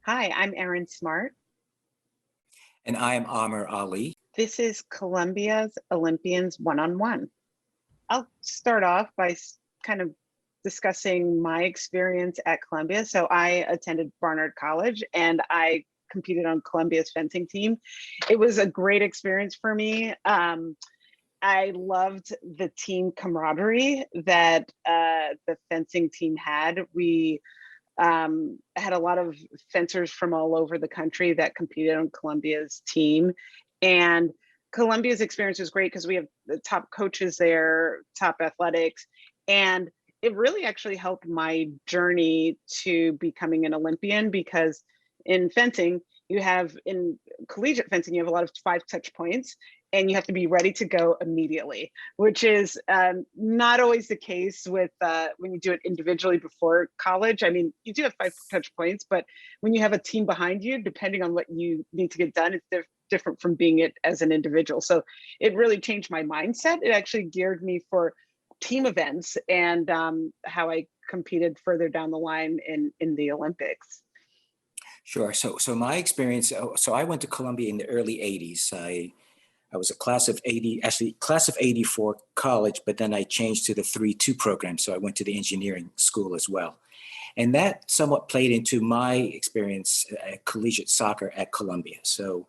Hi, I'm Erinn Smart. And I am Amr Ali. This is Columbia's Olympians one-on-one. I'll start off by kind of discussing my experience at Columbia. So I attended Barnard College and I competed on Columbia's fencing team. It was a great experience for me. I loved the team camaraderie that the fencing team had. We had a lot of fencers from all over the country that competed on Columbia's team. And Columbia's experience was great because we have the top coaches there, top athletics, and it really actually helped my journey to becoming an Olympian because in fencing, you have in collegiate fencing, you have a lot of 5 touch points and you have to be ready to go immediately, which is not always the case with when you do it individually before college. I mean, you do have 5 touch points, but when you have a team behind you, depending on what you need to get done, it's different from being it as an individual. So it really changed my mindset. It actually geared me for team events and how I competed further down the line in the Olympics. Sure. So my experience. So I went to Columbia in the early '80s. I was a class of '80, actually class of '84 college, but then I changed to the 3-2 program. So I went to the engineering school as well, and that somewhat played into my experience at collegiate soccer at Columbia. So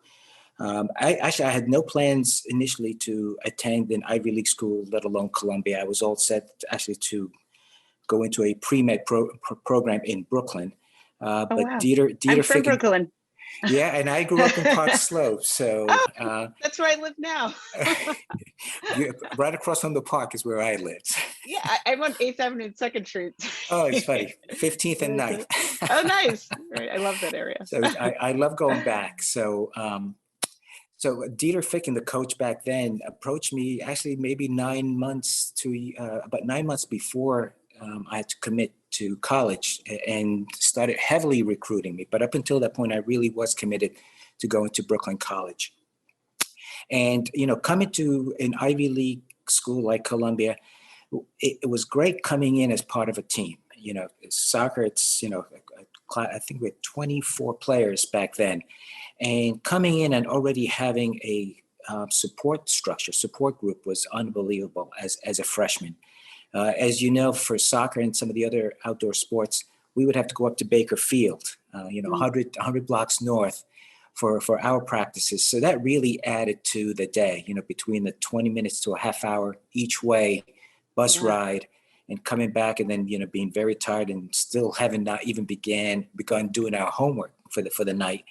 I had no plans initially to attend an Ivy League school, let alone Columbia. I was all set actually to go into a pre-med program in Brooklyn. Oh, But wow. I'm Dieter from Ficken, Brooklyn. yeah, and I grew up in Park Slope, so Oh, that's where I live now. right across from the park is where I lived. Yeah, I'm on 8th Avenue and 2nd Street. Oh, it's funny, 15th and 9th. Oh, nice. Right. I love that area. So I love going back. So Dieter Ficken, the coach back then, approached me actually maybe 9 months to about 9 months before I had to commit to college and started heavily recruiting me. But up until that point, I really was committed to going to Brooklyn College. And, coming to an Ivy League school like Columbia, it was great coming in as part of a team. Soccer, it's, I think we had 24 players back then. And coming in and already having a support group was unbelievable as a freshman. As you know, for soccer and some of the other outdoor sports, we would have to go up to Baker Field, 100 blocks north for our practices. So that really added to the day, between the 20 minutes to a half hour each way bus ride and coming back and then, being very tired and still having not even begun doing our homework for the night.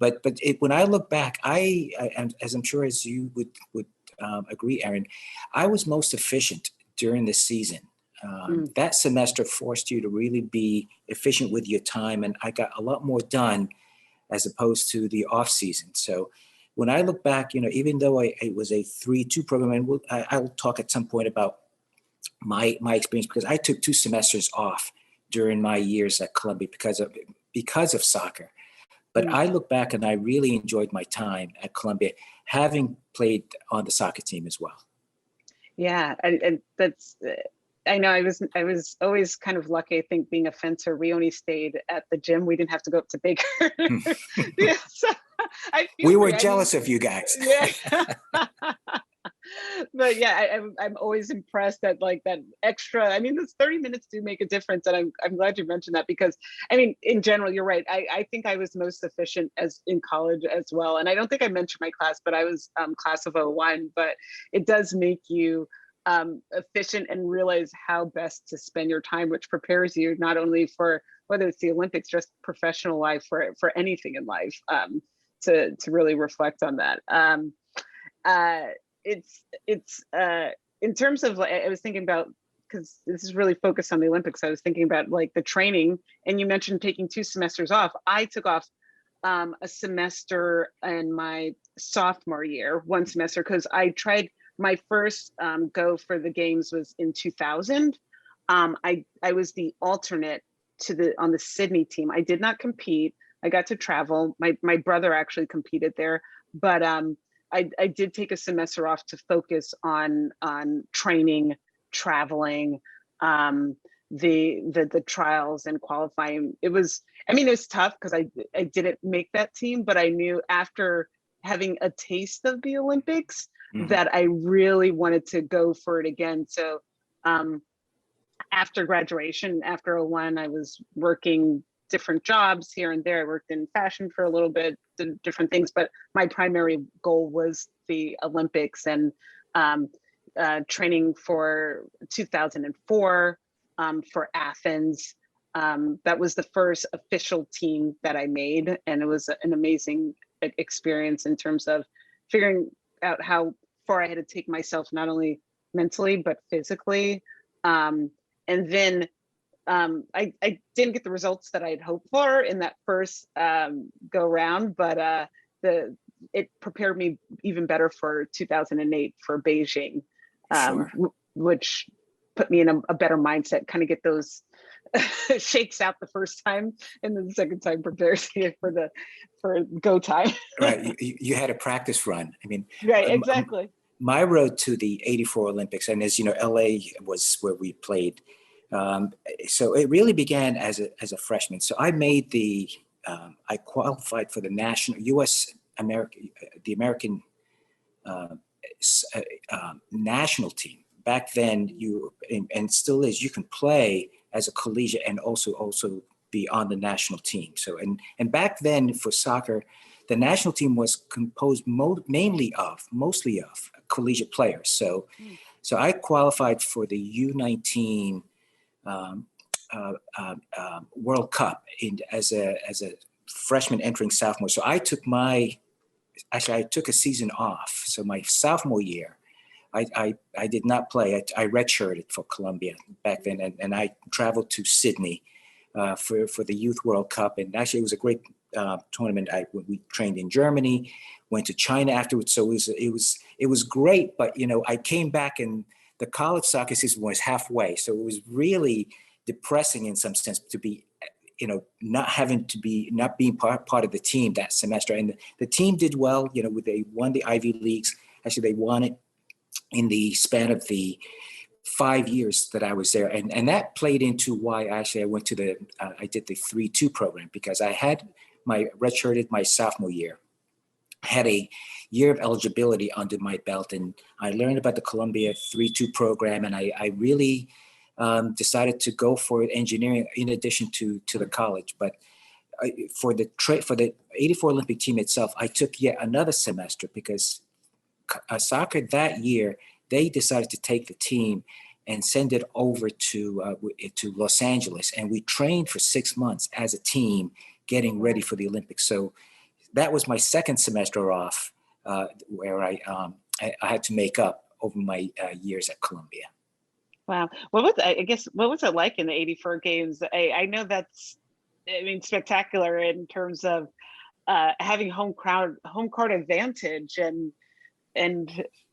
But when I look back, as I'm sure as you would agree, Erinn, I was most efficient during the season. That semester forced you to really be efficient with your time, and I got a lot more done as opposed to the off season. So when I look back, even though it was a 3-2 program, and I'll talk at some point about my experience because I took 2 semesters off during my years at Columbia because of soccer. But I look back and I really enjoyed my time at Columbia, having played on the soccer team as well. Yeah, and that's. I know I was always kind of lucky. I think being a fencer, we only stayed at the gym. We didn't have to go up to Baker. Yeah, so we were jealous of you guys. Yeah. But yeah, I'm always impressed that like that extra. I mean, those 30 minutes do make a difference, and I'm glad you mentioned that because I mean, in general, you're right. I think I was most efficient as in college as well, and I don't think I mentioned my class, but I was class of '01. But it does make you efficient and realize how best to spend your time, which prepares you not only for whether it's the Olympics, just professional life, for anything in life, to really reflect on that. It's in terms of, I was thinking about, because this is really focused on the Olympics, I was thinking about like the training, and you mentioned taking 2 semesters off. I took off a semester in my sophomore year, 1 semester, because I tried my first go for the games was in 2000. I was the alternate on the Sydney team. I did not compete. I got to travel. My brother actually competed there, but I did take a semester off to focus on training, traveling, the trials and qualifying. It was I mean, it was tough because I didn't make that team, but I knew after having a taste of the Olympics that I really wanted to go for it again. So after graduation, after '01, I was working different jobs here and there. I worked in fashion for a little bit, did different things, but my primary goal was the Olympics, and training for 2004 for Athens. That was the first official team that I made, and it was an amazing experience in terms of figuring out how far I had to take myself, not only mentally but physically. And then I didn't get the results that I'd hoped for in that first go round, but it prepared me even better for 2008 for Beijing, Sure. which put me in a better mindset, kind of get those shakes out the first time, and then the second time prepares you for go time. Right. You had a practice run. I mean, Right, exactly. My road to the '84 Olympics, and as you know, LA was where we played. So it really began as a freshman. So I made I qualified for the national the American national team. Back then, and still is, you can play as a collegiate and also be on the national team. So and back then for soccer, the national team was composed mostly of collegiate players. So I qualified for the U19 World Cup as a freshman entering sophomore. So I took a season off. So my sophomore year, I did not play. I redshirted for Columbia back then, and I traveled to Sydney for the Youth World Cup. And actually, it was a great tournament. We trained in Germany, went to China afterwards. So it was great. But I came back, and the college soccer season was halfway. So it was really depressing in some sense to be, not being part of the team that semester. And the team did well. They won the Ivy Leagues. Actually, they won it in the span of the 5 years that I was there. And that played into why I went to I did the 3-2 program, because I had redshirted my sophomore year, had a year of eligibility under my belt, and I learned about the Columbia 3-2 program, and I really decided to go for engineering in addition to the college. But for the '84 Olympic team itself, I took yet another semester, because soccer that year, they decided to take the team and send it over to Los Angeles, and we trained for 6 months as a team, getting ready for the Olympics. So that was my second semester off, where I had to make up over my years at Columbia. Wow. What was it like in the '84 games? I know that's, spectacular in terms of having home court advantage and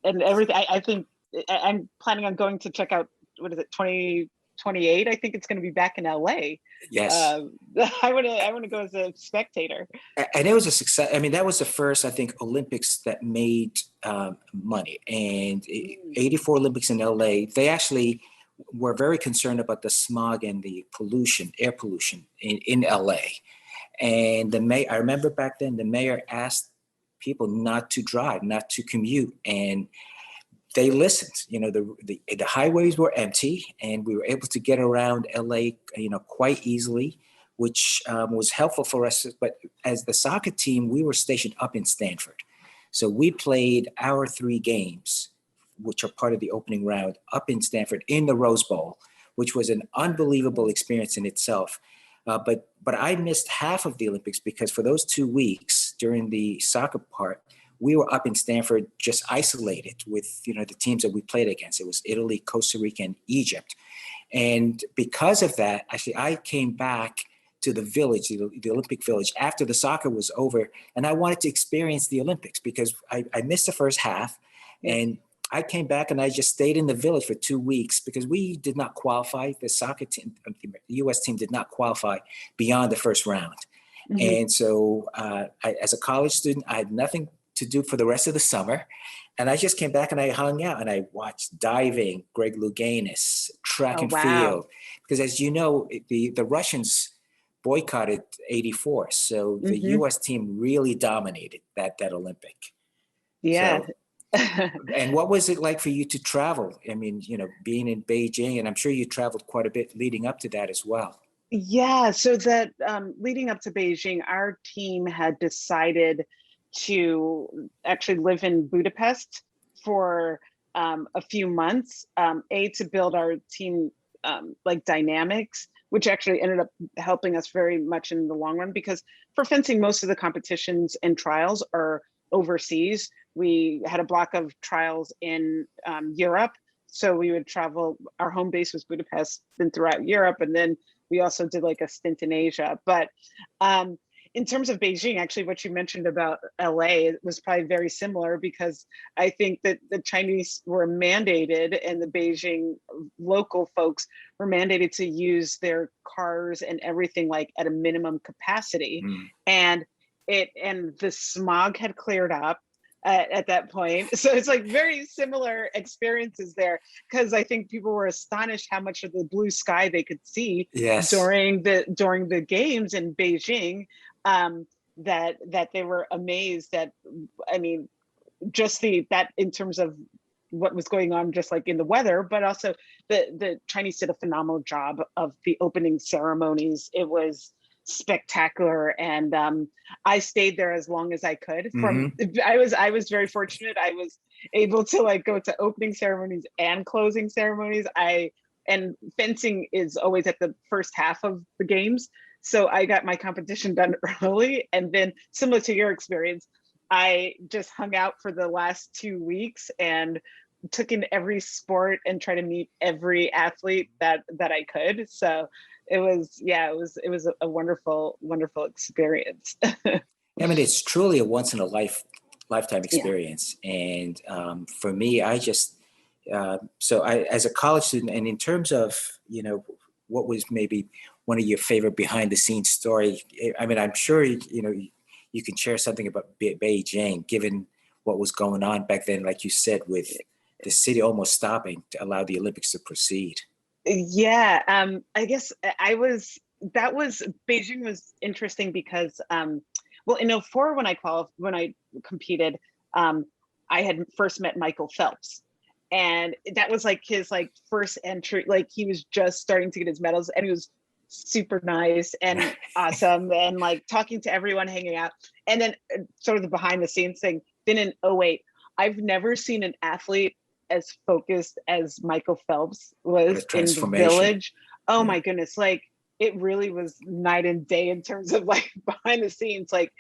everything. I think I'm planning on going to check out, what is it, 2028? I think it's going to be back in LA. Yes. I want to go as a spectator. And it was a success. That was the first, I think, Olympics that made money. And '84 Olympics in LA, they actually were very concerned about the smog and the pollution, air pollution in LA. And I remember back then, the mayor asked people not to drive, not to commute, and they listened. The highways were empty, and we were able to get around LA, quite easily, which was helpful for us. But as the soccer team, we were stationed up in Stanford, so we played our 3 games, which are part of the opening round, up in Stanford in the Rose Bowl, which was an unbelievable experience in itself. But I missed half of the Olympics, because for those 2 weeks during the soccer part, we were up in Stanford, just isolated with the teams that we played against. It was Italy, Costa Rica, and Egypt. And because of that, actually, I came back to the village, the Olympic Village, after the soccer was over, and I wanted to experience the Olympics, because I missed the first half, and I came back and I just stayed in the village for 2 weeks, because we did not qualify. The soccer team, the U.S. team, did not qualify beyond the first round. Mm-hmm. And so as a college student, I had nothing to do for the rest of the summer. And I just came back and I hung out and I watched diving, Greg Louganis, track and field. Because as you know, the Russians boycotted 84. So the U.S. team really dominated that Olympic. Yeah. So, and what was it like for you to travel? I mean, being in Beijing, and I'm sure you traveled quite a bit leading up to that as well. Yeah, so that leading up to Beijing, our team had decided to actually live in Budapest for a few months, to build our team like dynamics, which actually ended up helping us very much in the long run, because for fencing, most of the competitions and trials are overseas. We had a block of trials in Europe, so we would travel. Our home base was Budapest, then throughout Europe, and then we also did like a stint in Asia. But in terms of Beijing, actually, what you mentioned about LA was probably very similar, because I think that the Chinese were mandated, and the Beijing local folks were mandated to use their cars and everything like at a minimum capacity. And the smog had cleared up at that point. So it's like very similar experiences there, because I think people were astonished how much of the blue sky they could see during the games in Beijing, that they were amazed at. I mean, just that in terms of what was going on, just like in the weather, but also the Chinese did a phenomenal job of the opening ceremonies. It was spectacular, and I stayed there as long as I could. I was very fortunate. I was able to like go to opening ceremonies and closing ceremonies. And fencing is always at the first half of the games, so I got my competition done early, and then similar to your experience, I just hung out for the last 2 weeks and took in every sport and try to meet every athlete that I could. So it was a wonderful experience. I mean, it's truly a once in a lifetime experience. And for me, I just so I, as a college student, and in terms of what was maybe one of your favorite behind the scenes story, I mean, I'm sure you can share something about Beijing, given what was going on back then, like you said, with the city almost stopping to allow the Olympics to proceed. Yeah, I guess Beijing was interesting because, well, in '04 when I competed, I had first met Michael Phelps, and that was like his first entry. Like he was just starting to get his medals, and he was super nice and awesome, and like talking to everyone, hanging out. And then sort of the behind the scenes thing. Then in '08, I've never seen an athlete as focused as Michael Phelps was in the village. Oh my goodness. Like it really was night and day in terms of like behind the scenes. Like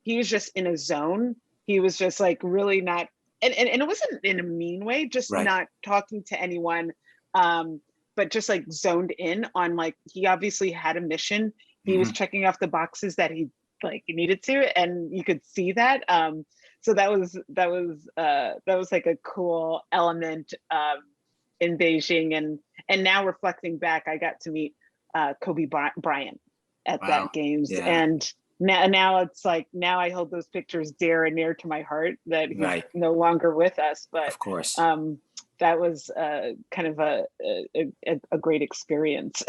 he was just in a zone. He was just like really not, and it wasn't in a mean way, just not talking to anyone, but just like zoned in on, like, he obviously had a mission. He was checking off the boxes that he needed to, and you could see that. So that was like a cool element in Beijing, and now reflecting back, I got to meet Kobe Bryant at that games, and now it's like, now I hold those pictures dear and near to my heart that he's no longer with us, but of course, that was kind of a great experience.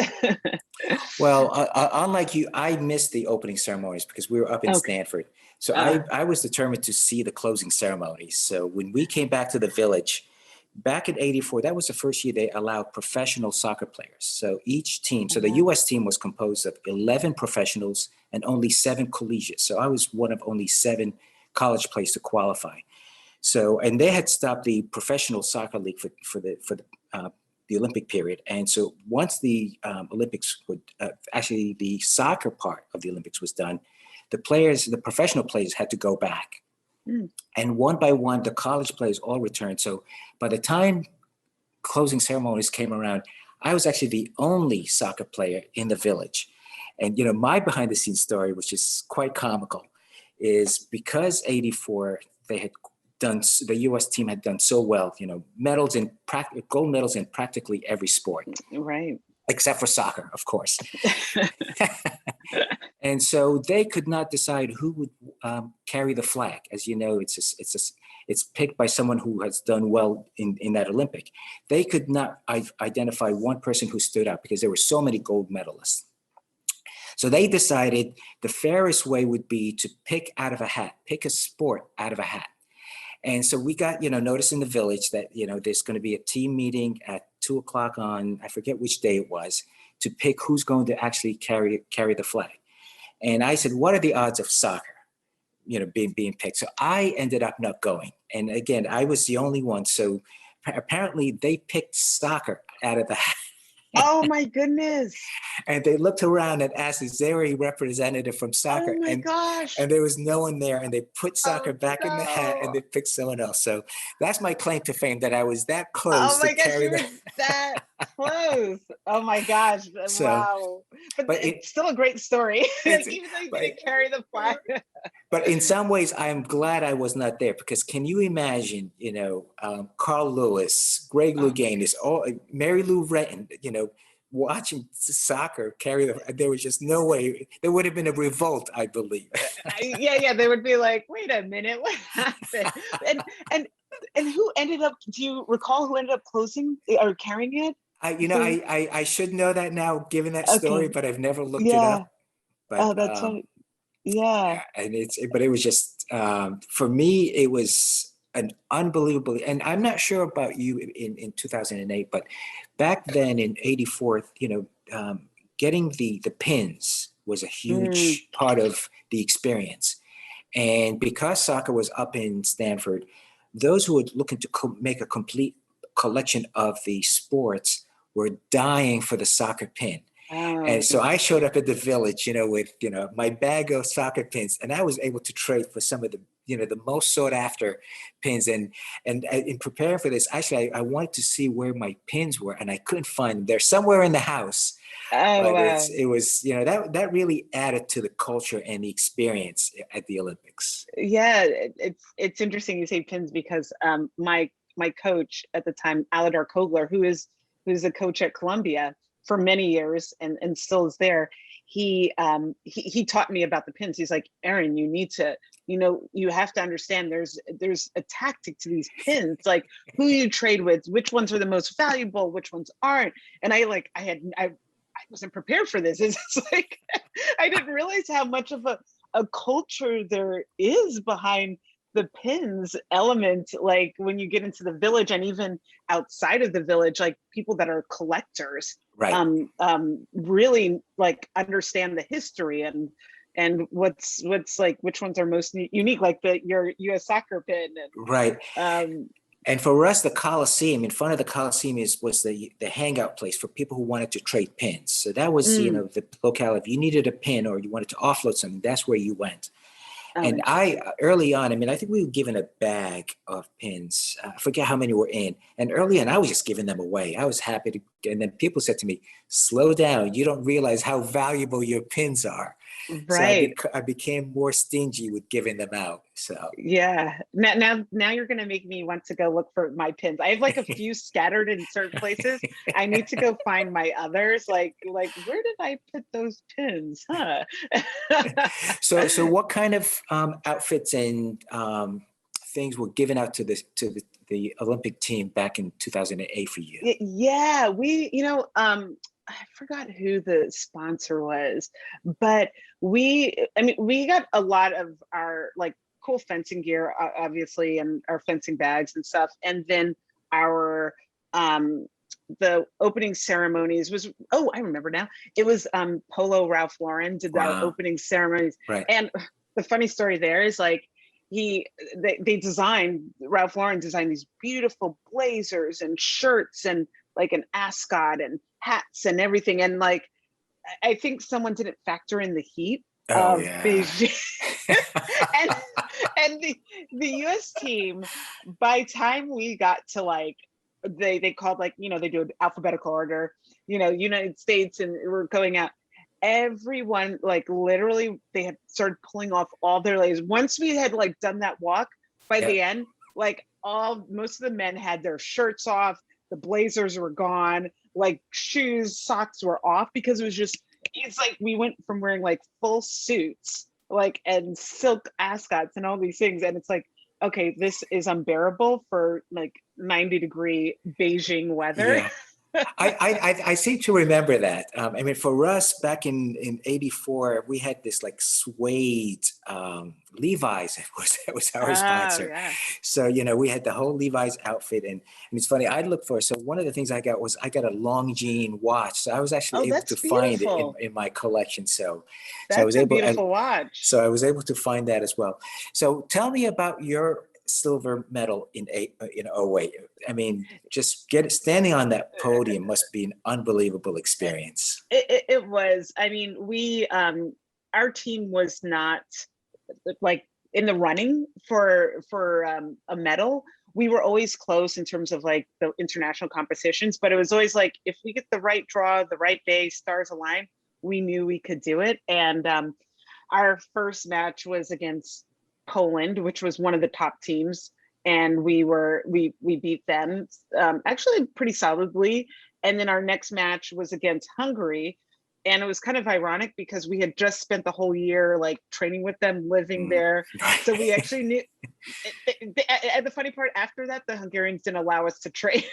Well, unlike you, I missed the opening ceremonies because we were up in Stanford. So I was determined to see the closing ceremonies. So when we came back to the village, back in '84, that was the first year they allowed professional soccer players. So each team, so the U.S. team was composed of 11 professionals and only 7 collegiate. So I was one of only 7 college players to qualify. So, and they had stopped the professional soccer league for the Olympic period. And so once the Olympics would, actually the soccer part of the Olympics was done, the professional players had to go back. And one by one, the college players all returned. So by the time closing ceremonies came around, I was actually the only soccer player in the village. And, my behind the scenes story, which is quite comical, is because '84, the U.S. team had done so well, gold medals in practically every sport. Right. Except for soccer, of course. And so they could not decide who would carry the flag. As you know, it's picked by someone who has done well in that Olympic. They could not identify one person who stood out because there were so many gold medalists. So they decided the fairest way would be to pick out of a hat, pick a sport out of a hat. And so we got, notice in the village that, there's going to be a team meeting at 2:00 on, I forget which day it was, to pick who's going to actually carry the flag. And I said, what are the odds of soccer, being picked? So I ended up not going. And again, I was the only one. So apparently they picked soccer out of the hat. Oh my goodness. And they looked around and asked, is there a representative from soccer? Oh my gosh. And there was no one there. And they put soccer back in the hat and no. they picked someone else. So that's my claim to fame, that I was that close Oh my to gosh, carry you're that close. Oh my gosh. So, wow. But it's still a great story. Even though you didn't carry the flag. But in some ways, I'm glad I was not there, because can you imagine, Carl Lewis, Greg Louganis, Mary Lou Retton, watching soccer there was just no way. There would have been a revolt, I believe. Yeah, they would be like, wait a minute, what happened? And who ended up, do you recall who ended up closing or carrying it? I should know that now, given that story, but I've never looked it up. But, that's right. Yeah. And it was just, for me, it was an unbelievable, and I'm not sure about you in 2008, but back then in 84, getting the pins was a huge part of the experience. And because soccer was up in Stanford, those who were looking to make a complete collection of the sports were dying for the soccer pin. And so I showed up at the village, with, my bag of soccer pins, and I was able to trade for some of the, the most sought after pins. And in preparing for this, actually, I wanted to see where my pins were, and I couldn't find them. They're somewhere in the house. Oh, but it was, that really added to the culture and the experience at the Olympics. Yeah, it's interesting you say pins, because my coach at the time, Aladar Kogler, who's a coach at Columbia for many years and still is there, he taught me about the pins. He's like, Erinn, you need to, you have to understand there's a tactic to these pins, like who you trade with, which ones are the most valuable, which ones aren't. And I wasn't prepared for this. It's like, I didn't realize how much of a culture there is behind the pins element, like when you get into the village and even outside of the village, like people that are collectors, right. Really like understand the history and what's like, which ones are most unique, like your US soccer pin. And, right. And for us, the Coliseum, in front of the Coliseum was the hangout place for people who wanted to trade pins. So that was, the locale. If you needed a pin or you wanted to offload something, that's where you went. And early on, I think we were given a bag of pins. I forget how many were in. And early on, I was just giving them away. I was happy to. And then people said to me, slow down. You don't realize how valuable your pins are. Right. So I became more stingy with giving them out. So yeah. Now you're going to make me want to go look for my pins. I have like a few scattered in certain places. I need to go find my others. Like where did I put those pins? Huh? So what kind of outfits and things were given out to the Olympic team back in 2008 for you? Yeah, we, I forgot who the sponsor was, but we got a lot of our like cool fencing gear, obviously, and our fencing bags and stuff. And then our, the opening ceremonies was, I remember now. It was Polo Ralph Lauren did our opening ceremonies. Right. And the funny story there is like, Ralph Lauren designed these beautiful blazers and shirts and like an ascot and hats and everything. And like, I think someone didn't factor in the heat of Beijing. and the US team, by time we got to like, they called like, they do an alphabetical order, United States, and we're going out. Everyone, like literally, they had started pulling off all their layers. Once we had like done that walk, by the end, like most of the men had their shirts off, the blazers were gone, like shoes, socks were off, because it's like we went from wearing like full suits, like, and silk ascots and all these things. And it's like, okay, this is unbearable for like 90-degree Beijing weather. I seem to remember that. I mean, for us back in '84, we had this like suede Levi's. It was our Oh, sponsor. yeah. So, we had the whole Levi's outfit. And it's funny, I looked for, so one of the things I got was I got a long jean watch. So I was actually Oh, able to that's find it beautiful. in my collection. So I That's was a able, beautiful watch. so I was able to find that as well. So tell me about your silver medal in '08. I mean, just standing on that podium must be an unbelievable experience. It was. I mean, our team was not like in the running for a medal. We were always close in terms of like the international competitions, but it was always like if we get the right draw, the right day, stars align, we knew we could do it. And our first match was against Poland, which was one of the top teams, and we beat them actually pretty solidly. And then our next match was against Hungary, and it was kind of ironic because we had just spent the whole year like training with them, living there, so we actually knew. And the funny part after that, the Hungarians didn't allow us to train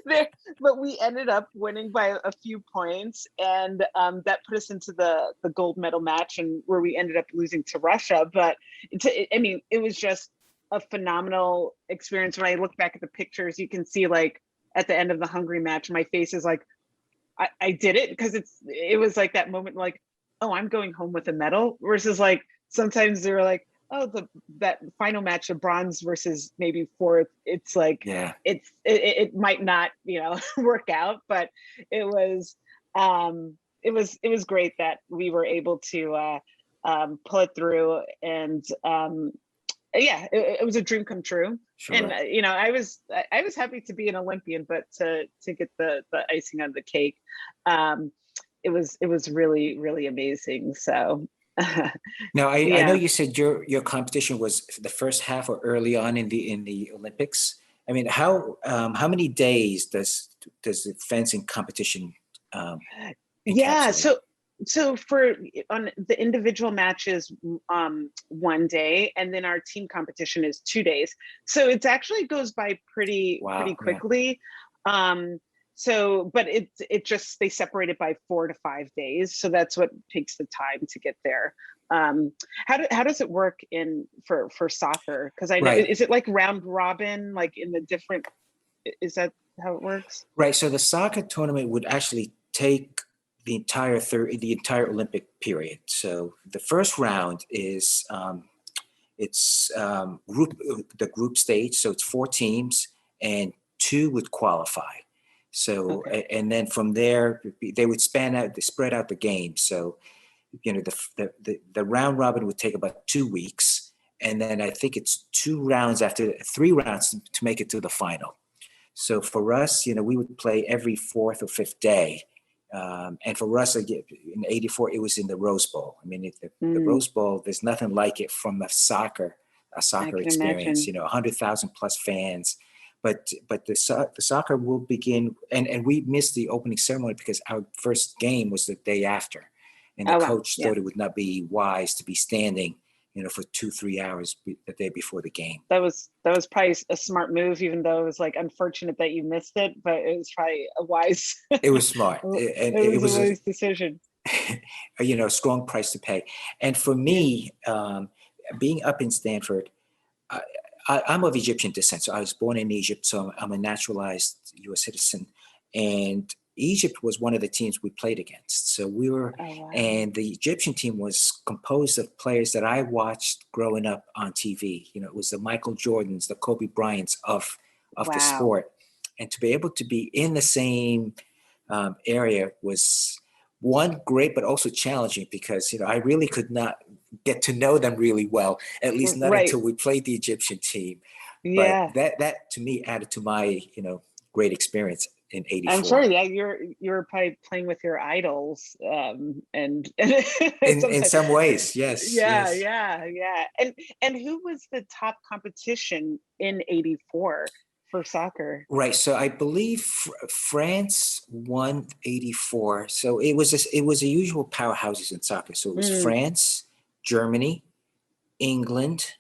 there, but we ended up winning by a few points, and that put us into the gold medal match, and where we ended up losing to Russia. But I mean, it was just a phenomenal experience. When I look back at the pictures, you can see like at the end of the Hungary match, my face is like, I did it, because it was like that moment like, oh, I'm going home with a medal, versus like sometimes they're like, oh, that final match of bronze versus maybe fourth, it's like, Yeah. it might not, work out, but it was great that we were able to pull it through. And yeah, it was a dream come true. Sure. And I was happy to be an Olympian, but to get the icing on the cake, it was really, really amazing. So Now, I know yeah. you said your competition was the first half or early on in the Olympics. I mean, how many days does the fencing competition Yeah, encapsulate? so for on the individual matches, 1 day, and then our team competition is 2 days. So it actually goes by pretty Wow. Yeah. quickly. So, but it just, they separate it by 4 to 5 days. So that's what takes the time to get there. How does it work for soccer? Because I know, Right. is it like round robin, like in the different? Is that how it works? Right. So the soccer tournament would actually take the entire Olympic period. So the first round is the group stage. So it's 4 teams and 2 would qualify. So Okay. and then from there they would spread out the games. So the round robin would take about 2 weeks, and then I think it's 3 rounds to make it to the final. So for us, we would play every 4th or 5th day. And for us, in '84, it was in the Rose Bowl. I mean, the Rose Bowl, there's nothing like it from a soccer I can experience. imagine. 100,000 plus fans. But the soccer will begin, and we missed the opening ceremony because our first game was the day after, and the Oh wow, coach yeah. thought it would not be wise to be standing, for 2-3 hours the day before the game. That was probably a smart move, even though it was like unfortunate that you missed it, but it was probably a wise. It was smart, and It it was a was wise decision. a strong price to pay. And for Yeah. me, being up in Stanford, I'm of Egyptian descent. So I was born in Egypt, so I'm a naturalized U.S. citizen. And Egypt was one of the teams we played against. So we were, Oh wow. and the Egyptian team was composed of players that I watched growing up on TV. It was the Michael Jordans, the Kobe Bryants of the Wow. sport. And to be able to be in the same area was, one, great, but also challenging because I really could not get to know them really well, at least not Right. until we played the Egyptian team. But Yeah. that to me added to my great experience in I'm '84. sorry. Yeah, you're probably playing with your idols, and In sometimes. some ways, yes, Yeah, yes. yeah, yeah. And who was the top competition in '84 for soccer? Right. So I believe France won '84. So it was the usual powerhouses in soccer. So it was Mm, France, Germany, England,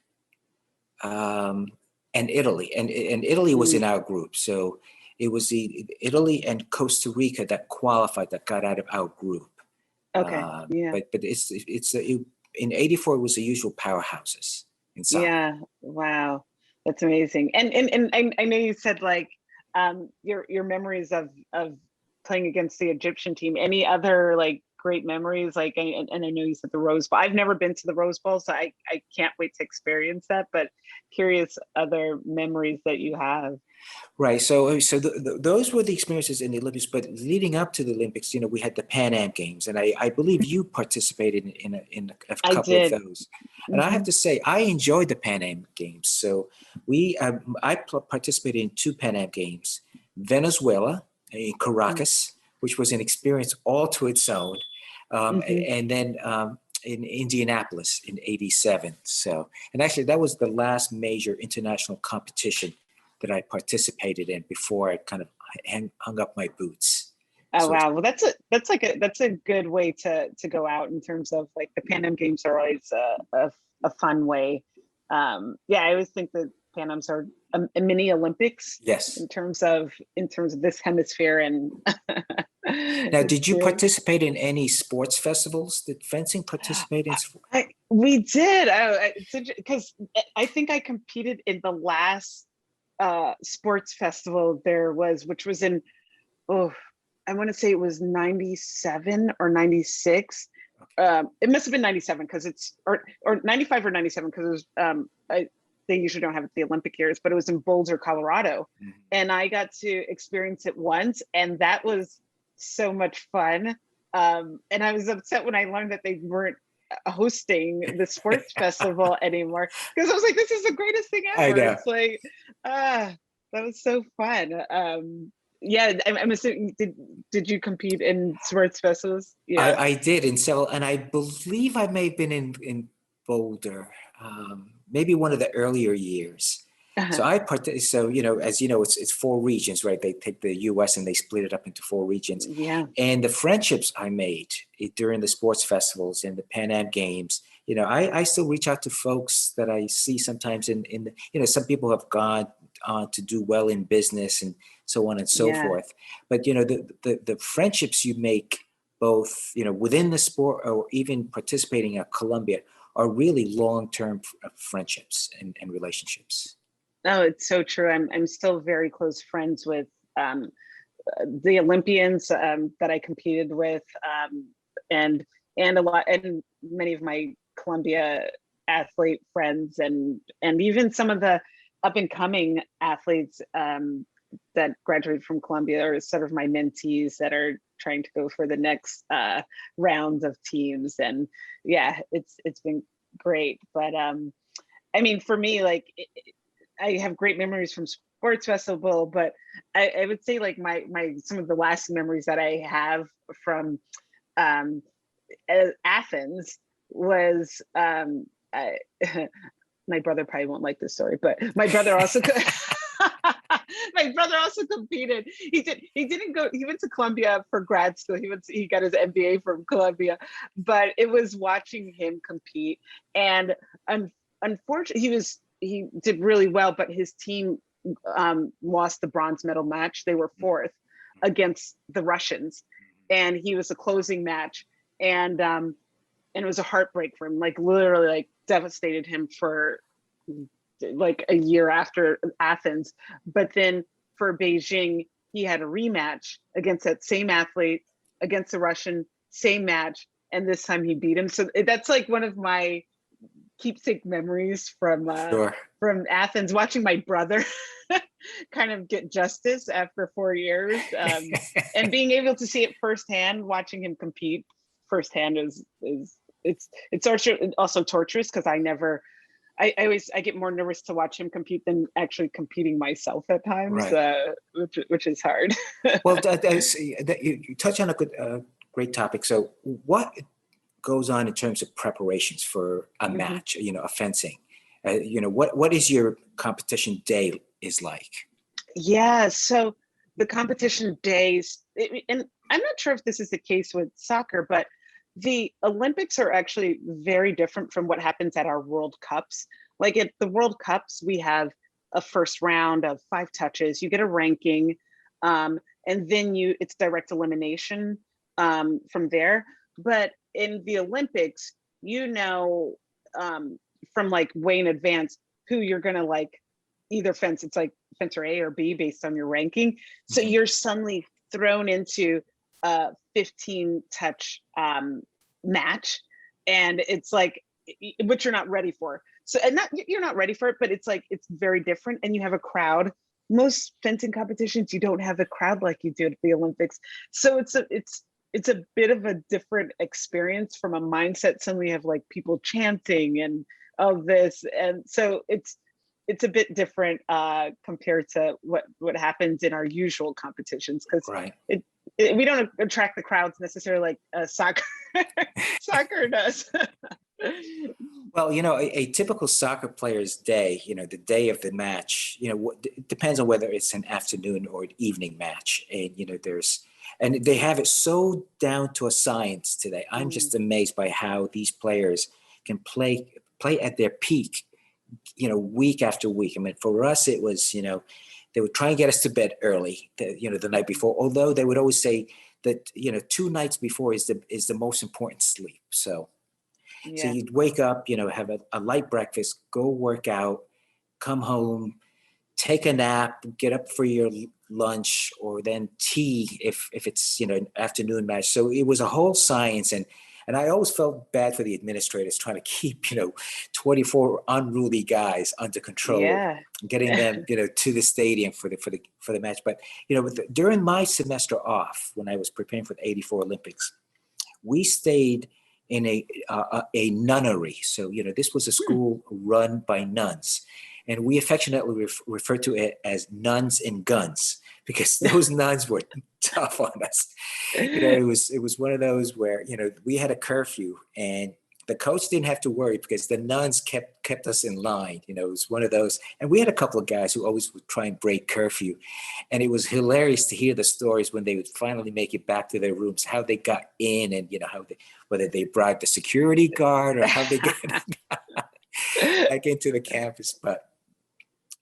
and Italy. And Italy was mm. in our group. So it was the Italy and Costa Rica that qualified, that got out of our group. Okay. Yeah. But in '84 it was the usual powerhouses in soccer. Yeah. Wow. That's amazing. And I know you said like your memories of playing against the Egyptian team. Any other like great memories? Like, and I know you said the Rose Bowl. I've never been to the Rose Bowl, so I can't wait to experience that. But curious other memories that you have. Right. So those were the experiences in the Olympics. But leading up to the Olympics, we had the Pan Am Games, and I believe you participated in a I couple of did. those. And I have to say, I enjoyed the Pan Am Games. So I participated in 2 Pan Am Games: Venezuela in Caracas, which was an experience all to its own, and then in Indianapolis in '87. So, and actually, that was the last major international competition that I participated in before I kind of hung up my boots. Oh So wow. Well, that's a good way to go out in terms of like the Pan Am Games are always a fun way. Yeah, I always think that Pan Ams are a mini Olympics yes. in terms of this hemisphere. And Now, did you participate in any sports festivals? Did fencing participate in? We did. Because I think I competed in the last sports festival there was, which was in, I want to say it was 97 or 96. It must have been 97 because it's, or 95 or 97 because it was, they usually don't have it the Olympic years, but it was in Boulder, Colorado. And I got to experience it once, and that was so much fun. And I was upset when I learned that they weren't hosting the sports festival anymore, because I was like, this is the greatest thing ever. I know. It's like, that was so fun. Yeah, I'm assuming, did you compete in sports festivals? Yeah, I did in several, and I believe I may have been in Boulder, maybe one of the earlier years. So so as you know, it's 4 regions, right? They take the U.S. and they split it up into 4 regions. Yeah. And the friendships I made during the sports festivals and the Pan Am Games, I still reach out to folks that I see sometimes in some people have gone on to do well in business and so on and so forth. But the friendships you make both within the sport or even participating at Columbia are really long-term friendships and relationships. No, it's so true. I'm still very close friends with the Olympians that I competed with, and many of my Columbia athlete friends, and even some of the up and coming athletes that graduated from Columbia are sort of my mentees that are trying to go for the next rounds of teams. And yeah, it's been great. But I mean, for me, like, I have great memories from sports festival, but I would say like my some of the last memories that I have from Athens was my brother probably won't like this story, but my brother also my brother also competed. He didn't go, he went to Columbia for grad school. He got his MBA from Columbia, but it was watching him compete. And unfortunately, he did really well, but his team lost the bronze medal match. They were 4th against the Russians, and he was a closing match. And it was a heartbreak for him, like literally like devastated him for like a year after Athens. But then for Beijing, he had a rematch against that same athlete, against the Russian, same match. And this time he beat him. So that's like one of my keepsake memories from Athens, watching my brother kind of get justice after 4 years, and being able to see it firsthand. Watching him compete firsthand is it's also torturous, because I get more nervous to watch him compete than actually competing myself at times, right. Which is hard. Well, you touch on a great topic. So what goes on in terms of preparations for a match, a fencing? What is your competition day is like? Yeah, so the competition days, and I'm not sure if this is the case with soccer, but the Olympics are actually very different from what happens at our World Cups. Like at the World Cups, we have a first round of 5 touches. You get a ranking. And then it's direct elimination from there. But in the Olympics, from like way in advance who you're gonna like either fence. It's like fencer A or B based on your ranking. So you're suddenly thrown into a 15 touch match, and it's like, which you're not ready for. So, and you're not ready for it, but it's like, it's very different, and you have a crowd. Most fencing competitions, you don't have a crowd like you do at the Olympics. So it's a bit of a different experience from a mindset. Suddenly you have like people chanting and all this, and so it's a bit different compared to what happens in our usual competitions, because Right. we don't attract the crowds necessarily like soccer soccer does. Well, a typical soccer player's day, the day of the match, it depends on whether it's an afternoon or an evening match. And, and they have it so down to a science today. I'm just amazed by how these players can play at their peak, week after week. I mean, for us, it was, they would try and get us to bed early, the night before, although they would always say that, 2 nights before is the most important sleep. So you'd wake up, have a light breakfast, go work out, come home, take a nap, get up for your lunch, or then tea if it's an afternoon match. So it was a whole science, and I always felt bad for the administrators trying to keep 24 unruly guys under control, getting them to the stadium for the match. But during my semester off, when I was preparing for the '84 Olympics, we stayed in a nunnery. So, this was a school run by nuns, and we affectionately refer to it as nuns and guns, because those nuns were tough on us. It was one of those where, we had a curfew, and the coach didn't have to worry because the nuns kept us in line. It was one of those, and we had a couple of guys who always would try and break curfew, and it was hilarious to hear the stories when they would finally make it back to their rooms, how they got in, and whether they bribed the security guard or how they got back into the campus. But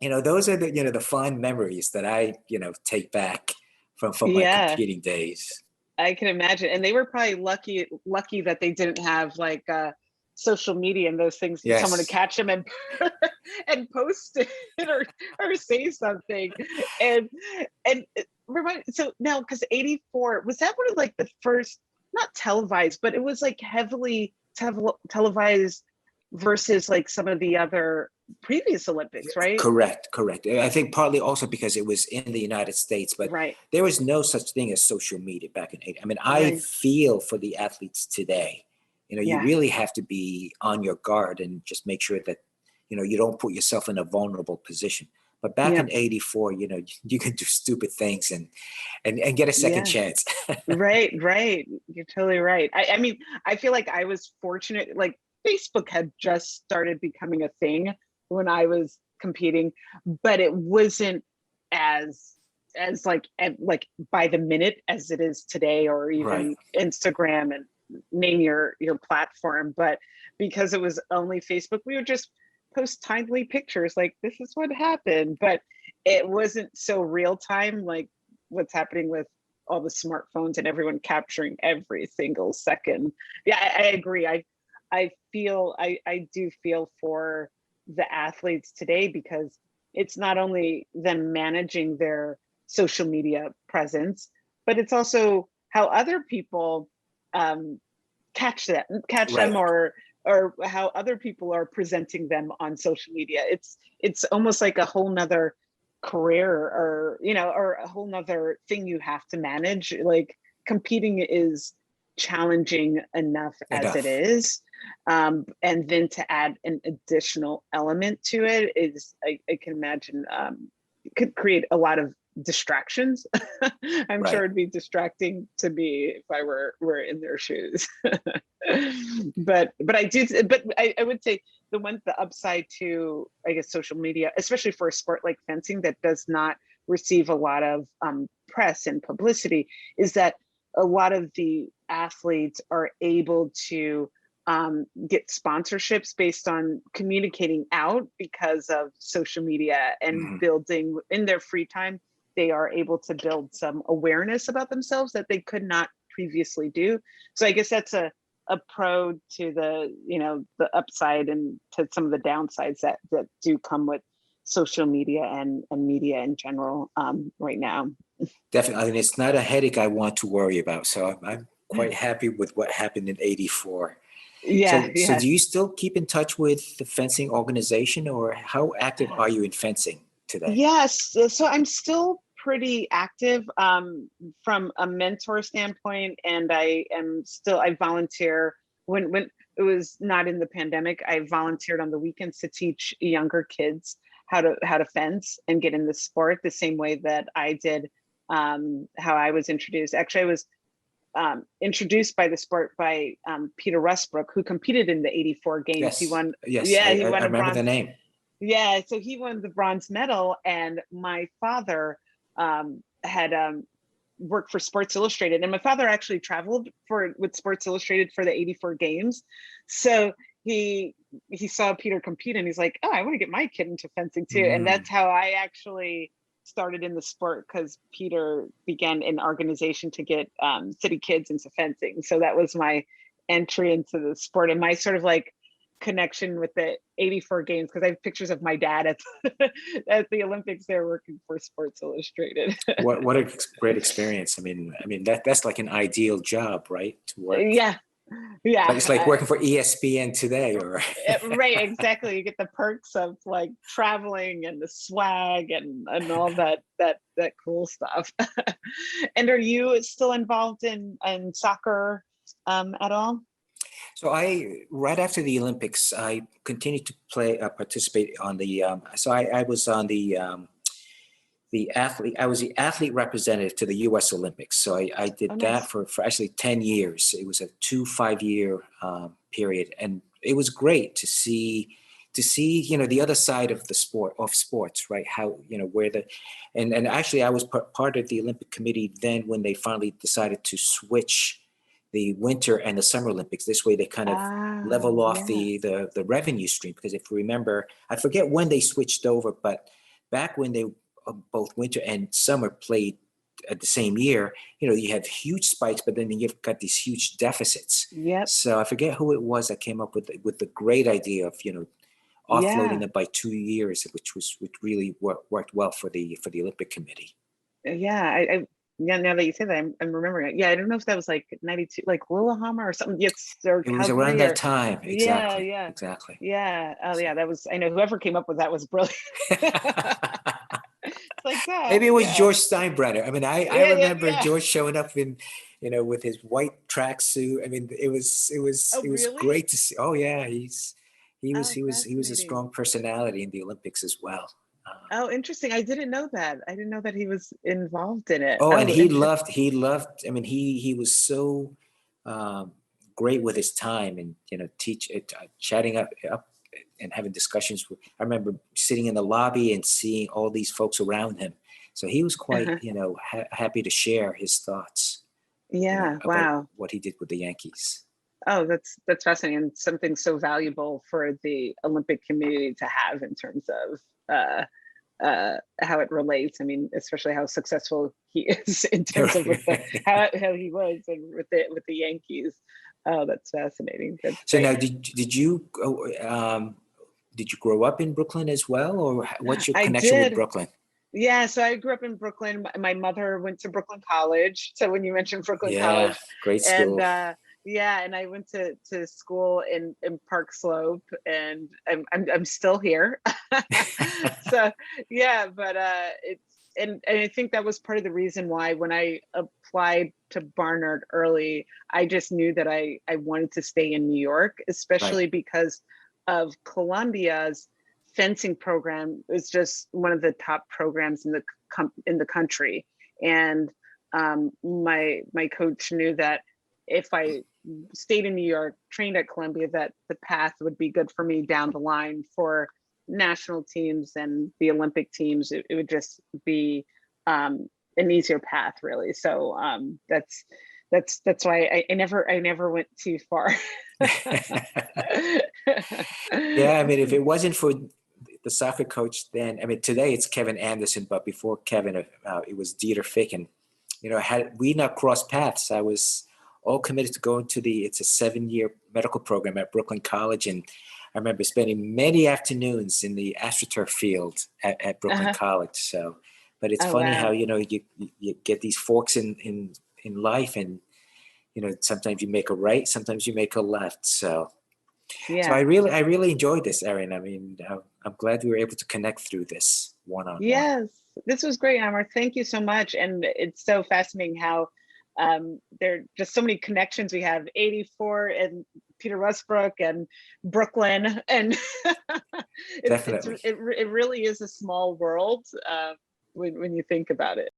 those are the fond memories that I take back from my competing days. I can imagine. And they were probably lucky that they didn't have like social media and those things, for someone to catch them and and post it or say something. And so now, because '84, was that one of like the first, not televised, but it was like heavily televised versus like some of the other previous Olympics, right? Correct. I think partly also because it was in the United States, but there was no such thing as social media back in '80. I mean, I feel for the athletes today. You really have to be on your guard and just make sure that, you don't put yourself in a vulnerable position. But back in '84, you can do stupid things and get a second chance. Right. You're totally right. I mean, I feel like I was fortunate, like Facebook had just started becoming a thing when I was competing, but it wasn't as like by the minute as it is today, or even Instagram and name your platform. But because it was only Facebook, we would just post timely pictures like, this is what happened, but it wasn't so real time like what's happening with all the smartphones and everyone capturing every single second. I agree. I do feel for the athletes today, because it's not only them managing their social media presence, but it's also how other people catch them, or how other people are presenting them on social media. It's almost like a whole nother career, or or a whole nother thing you have to manage. Like, competing is challenging enough as it is, and then to add an additional element to it is, I can imagine, it could create a lot of distractions. I'm sure it'd be distracting to me if I were in their shoes. but I would say the upside to, I guess, social media, especially for a sport like fencing that does not receive a lot of press and publicity, is that a lot of the athletes are able to get sponsorships based on communicating out because of social media and building in their free time, they are able to build some awareness about themselves that they could not previously do. So I guess that's a pro to the, the upside and to some of the downsides that do come with social media and media in general right now. Definitely. I mean, it's not a headache I want to worry about. So I'm quite happy with what happened in '84. Yeah. So do you still keep in touch with the fencing organization, or how active are you in fencing today? Yes. So I'm still pretty active from a mentor standpoint, and I volunteer when it was not in the pandemic. I volunteered on the weekends to teach younger kids how to fence and get in the sport the same way that I did, how I was introduced. Actually, I was introduced by the sport by Peter Westbrook, who competed in the '84 games. Yes. He won. Yes. Yeah, he won. I remember the name. Yeah, so he won the bronze medal, and my father had worked for Sports Illustrated, and my father actually traveled with Sports Illustrated for the '84 games. So he saw Peter compete, and he's like, "Oh, I want to get my kid into fencing too." And that's how I actually started in the sport, because Peter began an organization to get city kids into fencing. So that was my entry into the sport, and my sort of like connection with the '84 games, because I have pictures of my dad at the Olympics there working for Sports Illustrated. What a great experience. I mean that's like an ideal job, right? To work. Yeah. It's like working for ESPN today, or right, exactly. You get the perks of like traveling and the swag and all that cool stuff. And are you still involved in soccer at all? So right after the Olympics, I continued to participate on the. So I was on the athlete. I was the athlete representative to the U.S. Olympics. So I did that for actually 10 years. It was a 5-year period, and it was great to see the other side of the sports, right? How where and actually I was part of the Olympic committee then when they finally decided to switch the Winter and the Summer Olympics. This way they kind of level off the revenue stream, because if you remember, I forget when they switched over, but back when they both Winter and Summer played at the same year, you have huge spikes, but then you've got these huge deficits. Yep. So I forget who it was that came up with the great idea of offloading it by 2 years, which really worked well for the Olympic Committee. Yeah, now that you say that, I'm remembering it. Yeah, I don't know if that was like '92, like Lillehammer or something. Yes, or it was around that time. Exactly. Yeah. Exactly. Yeah. Oh, yeah. That was. I know whoever came up with that was brilliant. It's like that. Maybe it was George Steinbrenner. I mean, I remember George showing up in, with his white tracksuit. I mean, it was really? great to see. Oh yeah, he was a strong personality in the Olympics as well. Oh, interesting. I didn't know that. I didn't know that he was involved in it. Oh, and he loved. I mean, he was so great with his time, and chatting up and having discussions. I remember sitting in the lobby and seeing all these folks around him. So he was quite, happy to share his thoughts. Yeah. About what he did with the Yankees. Oh, that's fascinating, and something so valuable for the Olympic community to have in terms of how it relates. I mean, especially how successful he is in terms of how he was and with the Yankees. Oh, that's fascinating. So now, did you grow up in Brooklyn as well, or what's your connection with Brooklyn? Yeah, so I grew up in Brooklyn. My mother went to Brooklyn College. So when you mentioned Brooklyn College, great school. And and I went to school in Park Slope, and I'm still here. So yeah, but it's and I think that was part of the reason why when I applied to Barnard early, I just knew that I wanted to stay in New York, especially because of Columbia's fencing program is just one of the top programs in the country. And my coach knew that if I stayed in New York, trained at Columbia, that the path would be good for me down the line for national teams and the Olympic teams. It would just be an easier path, really. So that's why I never went too far. Yeah, I mean, if it wasn't for the soccer coach then, I mean, today it's Kevin Anderson, but before Kevin, it was Dieter Ficken. You know, had we not crossed paths, I was all committed to going to it's a 7-year medical program at Brooklyn College. And I remember spending many afternoons in the AstroTurf field at Brooklyn College. So, but it's funny how, you know, you get these forks in life, and, you know, sometimes you make a right, sometimes you make a left. So, so I really enjoyed this, Erinn. I mean, I'm glad we were able to connect through this one-on-one. Yes, this was great, Amr. Thank you so much. And it's so fascinating how there are just so many connections we have, 84 and Peter Westbrook and Brooklyn. And Definitely. it really is a small world when you think about it.